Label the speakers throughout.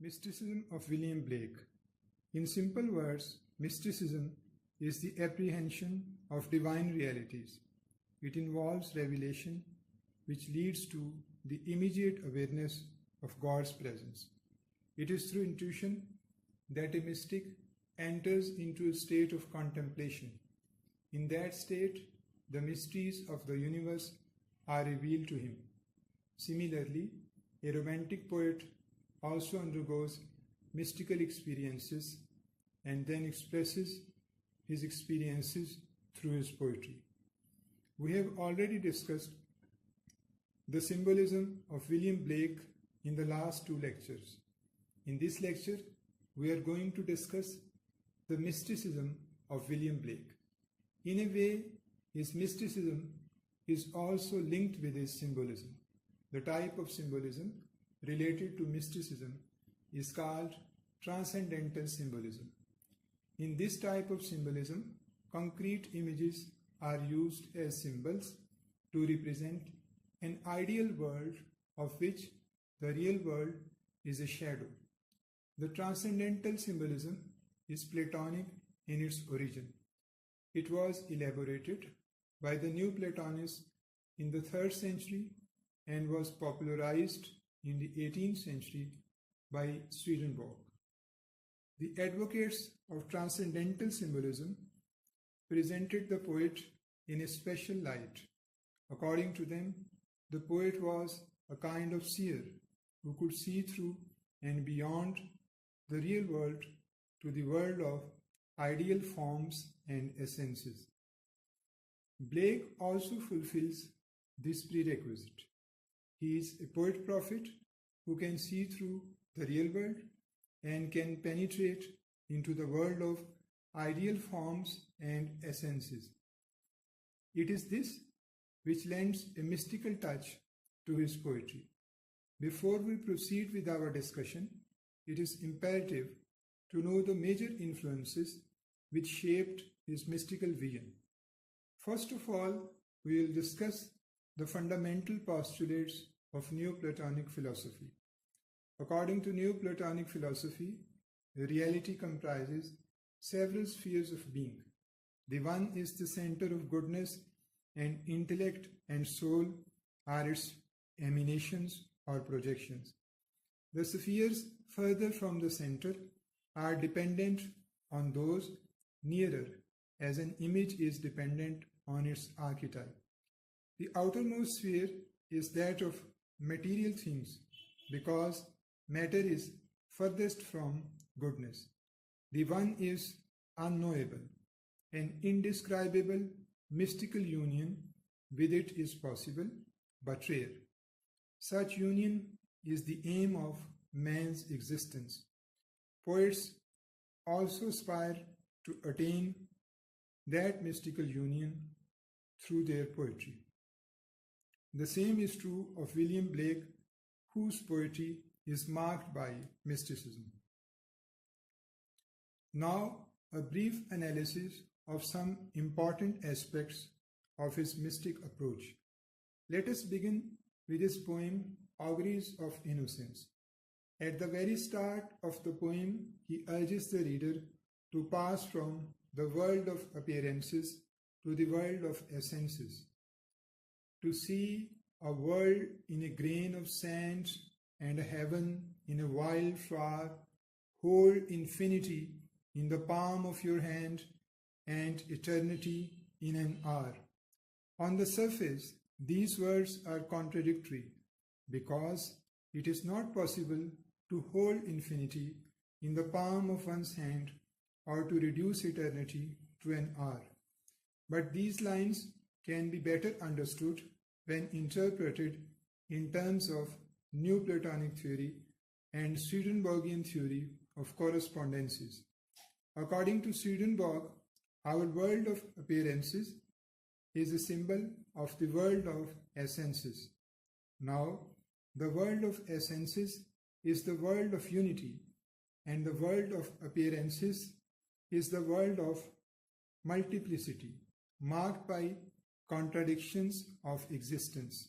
Speaker 1: Mysticism of William Blake. In simple words, mysticism is the apprehension of divine realities. It involves revelation, which leads to the immediate awareness of God's presence. It is through intuition that a mystic enters into a state of contemplation. In that state, the mysteries of the universe are revealed to him. Similarly, a romantic poet also undergoes mystical experiences and then expresses his experiences through his poetry. We have already discussed the symbolism of William Blake in the last two lectures. In this lecture, we are going to discuss the mysticism of William Blake. In a way, his mysticism is also linked with his symbolism. The type of symbolism related to mysticism is called Transcendental Symbolism. In this type of symbolism, concrete images are used as symbols to represent an ideal world of which the real world is a shadow. The Transcendental Symbolism is Platonic in its origin. It was elaborated by the New Platonists in the 3rd century and was popularized in the 18th century by Swedenborg. The advocates of Transcendental Symbolism presented the poet in a special light. According to them, the poet was a kind of seer who could see through and beyond the real world to the world of ideal forms and essences. Blake also fulfills this prerequisite. He is a poet-prophet who can see through the real world and can penetrate into the world of ideal forms and essences. It is this which lends a mystical touch to his poetry. Before we proceed with our discussion, it is imperative to know the major influences which shaped his mystical vision. First of all, we will discuss the fundamental postulates of Neoplatonic philosophy. According to Neoplatonic philosophy, reality comprises several spheres of being. The one is the center of goodness, and intellect and soul are its emanations or projections. The spheres further from the center are dependent on those nearer, as an image is dependent on its archetype. The outermost sphere is that of material things, because matter is furthest from goodness. The one is unknowable. An indescribable mystical union with it is possible, but rare. Such union is the aim of man's existence. Poets also aspire to attain that mystical union through their poetry. The same is true of William Blake, whose poetry is marked by mysticism. Now, a brief analysis of some important aspects of his mystic approach. Let us begin with his poem, Auguries of Innocence. At the very start of the poem, he urges the reader to pass from the world of appearances to the world of essences, to see a world in a grain of sand and a heaven in a wild flower, hold infinity in the palm of your hand and eternity in an hour. On the surface, these words are contradictory because it is not possible to hold infinity in the palm of one's hand or to reduce eternity to an hour. But these lines can be better understood when interpreted in terms of Neoplatonic theory and Swedenborgian theory of correspondences. According to Swedenborg, our world of appearances is a symbol of the world of essences. Now, the world of essences is the world of unity, and the world of appearances is the world of multiplicity, marked by contradictions of existence.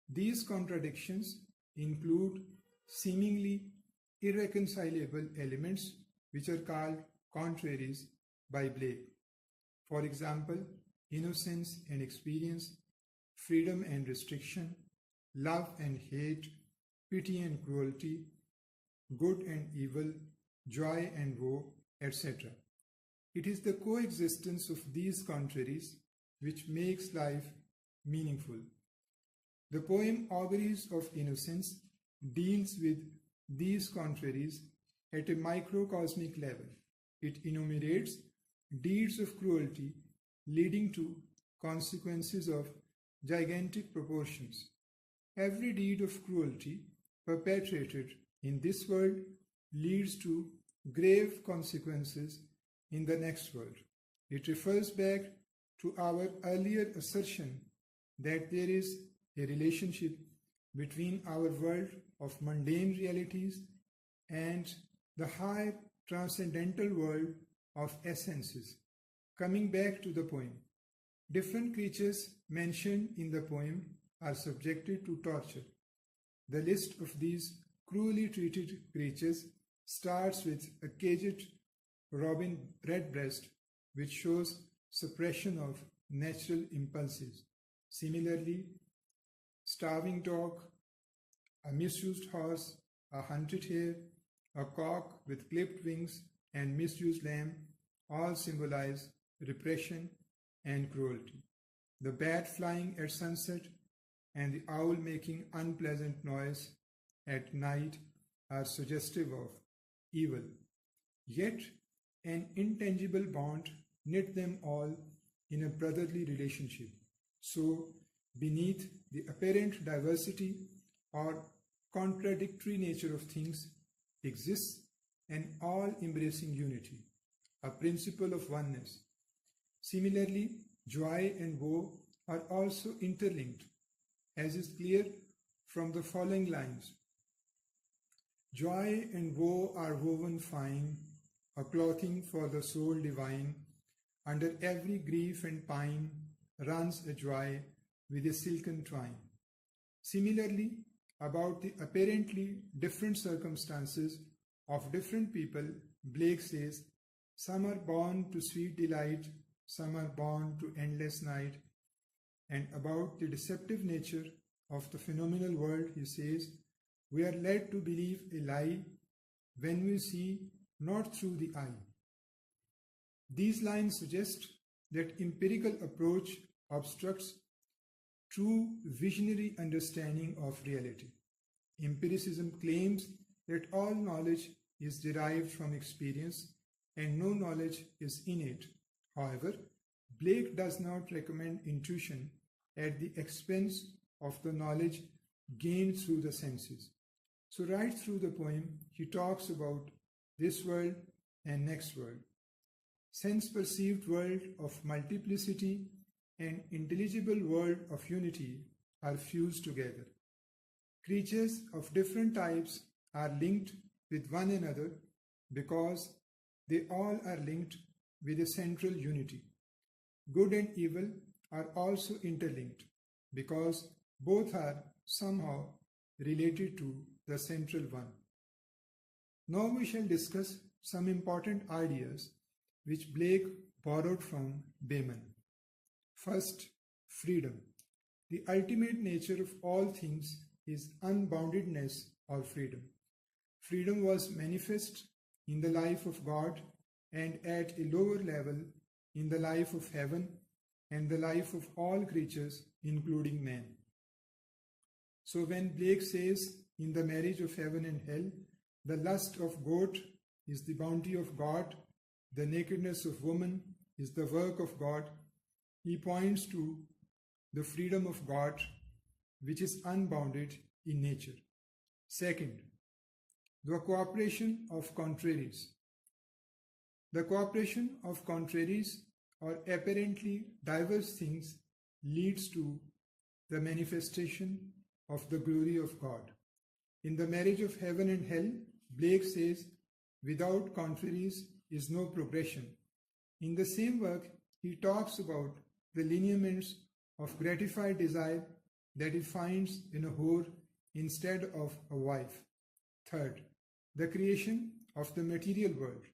Speaker 1: These contradictions include seemingly irreconcilable elements which are called contraries by Blake. For example, innocence and experience, freedom and restriction, love and hate, pity and cruelty, good and evil, joy and woe, etc. It is the coexistence of these contraries which makes life meaningful. The poem Auguries of Innocence deals with these contraries at a microcosmic level. It enumerates deeds of cruelty leading to consequences of gigantic proportions. Every deed of cruelty perpetrated in this world leads to grave consequences in the next world. It refers back to our earlier assertion that there is a relationship between our world of mundane realities and the high transcendental world of essences. Coming back to the poem, different creatures mentioned in the poem are subjected to torture. The list of these cruelly treated creatures starts with a caged robin redbreast, which shows suppression of natural impulses. Similarly, starving dog, a misused horse, a hunted hare, a cock with clipped wings, and misused lamb all symbolize repression and cruelty. The bat flying at sunset and the owl making unpleasant noise at night are suggestive of evil. Yet an intangible bond knit them all in a brotherly relationship. So, beneath the apparent diversity or contradictory nature of things exists an all-embracing unity, a principle of oneness. Similarly, joy and woe are also interlinked, as is clear from the following lines. Joy and woe are woven fine, a clothing for the soul divine. Under every grief and pine runs a joy with a silken twine. Similarly, about the apparently different circumstances of different people, Blake says, some are born to sweet delight, some are born to endless night. And about the deceptive nature of the phenomenal world, he says, we are led to believe a lie when we see not through the eye. These lines suggest that empirical approach obstructs true visionary understanding of reality. Empiricism claims that all knowledge is derived from experience and no knowledge is innate. However, Blake does not recommend intuition at the expense of the knowledge gained through the senses. So right through the poem, he talks about this world and next world. Sense-perceived world of multiplicity and intelligible world of unity are fused together. Creatures of different types are linked with one another because they all are linked with a central unity. Good and evil are also interlinked because both are somehow related to the central one. Now we shall discuss some important ideas which Blake borrowed from Bayman. First, freedom. The ultimate nature of all things is unboundedness or freedom. Freedom was manifest in the life of God and at a lower level in the life of heaven and the life of all creatures, including man. So when Blake says in the marriage of heaven and hell, the lust of goat is the bounty of God, the nakedness of woman is the work of God, he points to the freedom of God, which is unbounded in nature. Second, the cooperation of contraries. The cooperation of contraries or apparently diverse things leads to the manifestation of the glory of God. In the marriage of heaven and hell, Blake says, without contraries is no progression. In the same work, he talks about the lineaments of gratified desire that he finds in a whore instead of a wife. Third, The creation of the material world.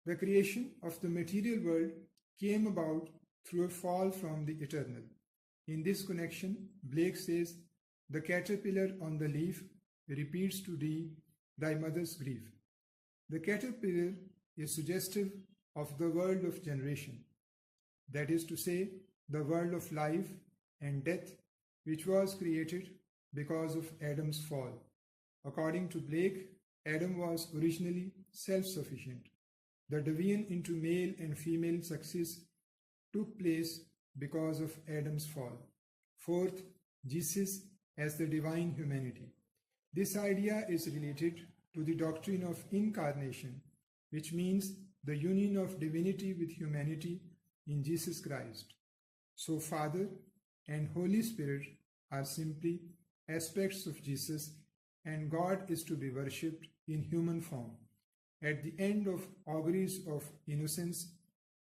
Speaker 1: The creation of the material world came about through a fall from the eternal. In this connection, Blake says, "The caterpillar on the leaf repeats to thee thy mother's grief." The caterpillar is suggestive of the world of generation, that is to say, the world of life and death, which was created because of Adam's fall. According to Blake, Adam was originally self-sufficient. The division into male and female sexes took place because of Adam's fall. Fourth, Jesus as the divine humanity. This idea is related to the doctrine of incarnation, which means the union of divinity with humanity in Jesus Christ. So Father and Holy Spirit are simply aspects of Jesus, and God is to be worshipped in human form. At the end of Auguries of Innocence,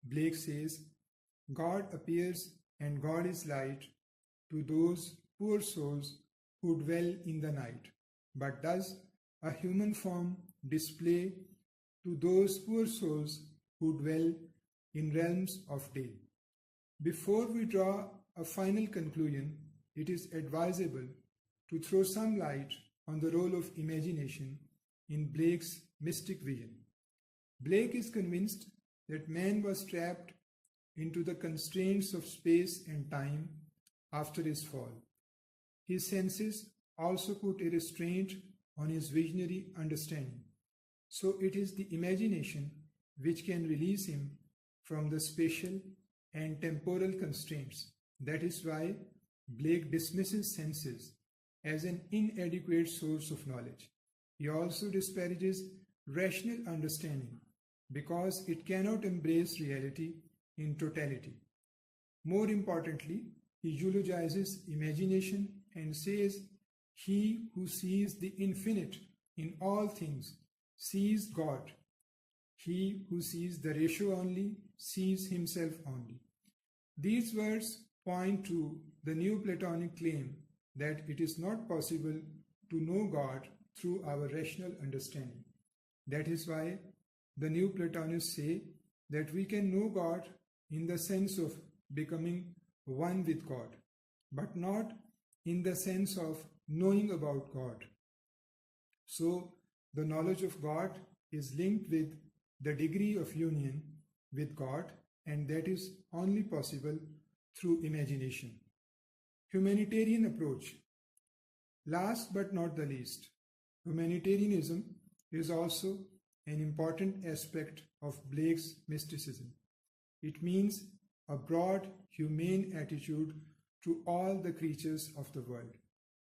Speaker 1: Blake says, God appears and God is light to those poor souls who dwell in the night. But does a human form display to those poor souls who dwell in realms of day? Before we draw a final conclusion, it is advisable to throw some light on the role of imagination in Blake's mystic vision. Blake is convinced that man was trapped into the constraints of space and time after his fall. His senses also put a restraint on his visionary understanding. So it is the imagination which can release him from the spatial and temporal constraints. That is why Blake dismisses senses as an inadequate source of knowledge. He also disparages rational understanding because it cannot embrace reality in totality. More importantly, he eulogizes imagination and says, "He who sees the infinite in all things sees God. He who sees the ratio only sees himself only." These words point to the Neoplatonic claim that it is not possible to know God through our rational understanding. That is why the Neoplatonists say that we can know God in the sense of becoming one with God, but not in the sense of knowing about God. So, the knowledge of God is linked with the degree of union with God, and that is only possible through imagination. Humanitarian approach. Last but not the least, humanitarianism is also an important aspect of Blake's mysticism. It means a broad, humane attitude to all the creatures of the world.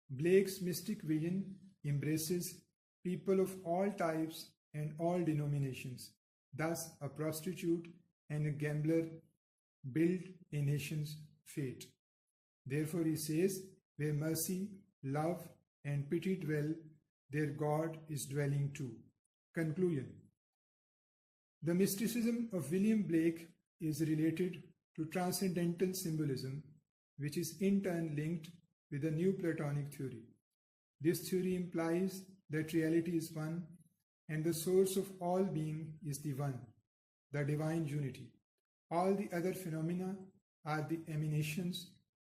Speaker 1: Blake's mystic vision embraces people of all types and all denominations. Thus, a prostitute and a gambler build a nation's fate. Therefore, he says, where mercy, love, and pity dwell, there God is dwelling too. Conclusion. The mysticism of William Blake is related to Transcendental Symbolism, which is in turn linked with the Neoplatonic theory. This theory implies that reality is one, and the source of all being is the one, the divine unity. All the other phenomena are the emanations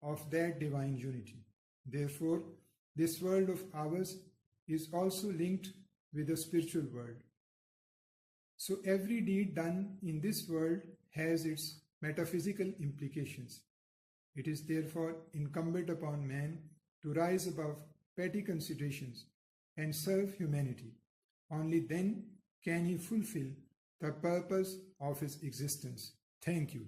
Speaker 1: of that divine unity. Therefore, this world of ours is also linked with the spiritual world. So every deed done in this world has its metaphysical implications. It is therefore incumbent upon man to rise above petty considerations and serve humanity. Only then can he fulfill the purpose of his existence. Thank you.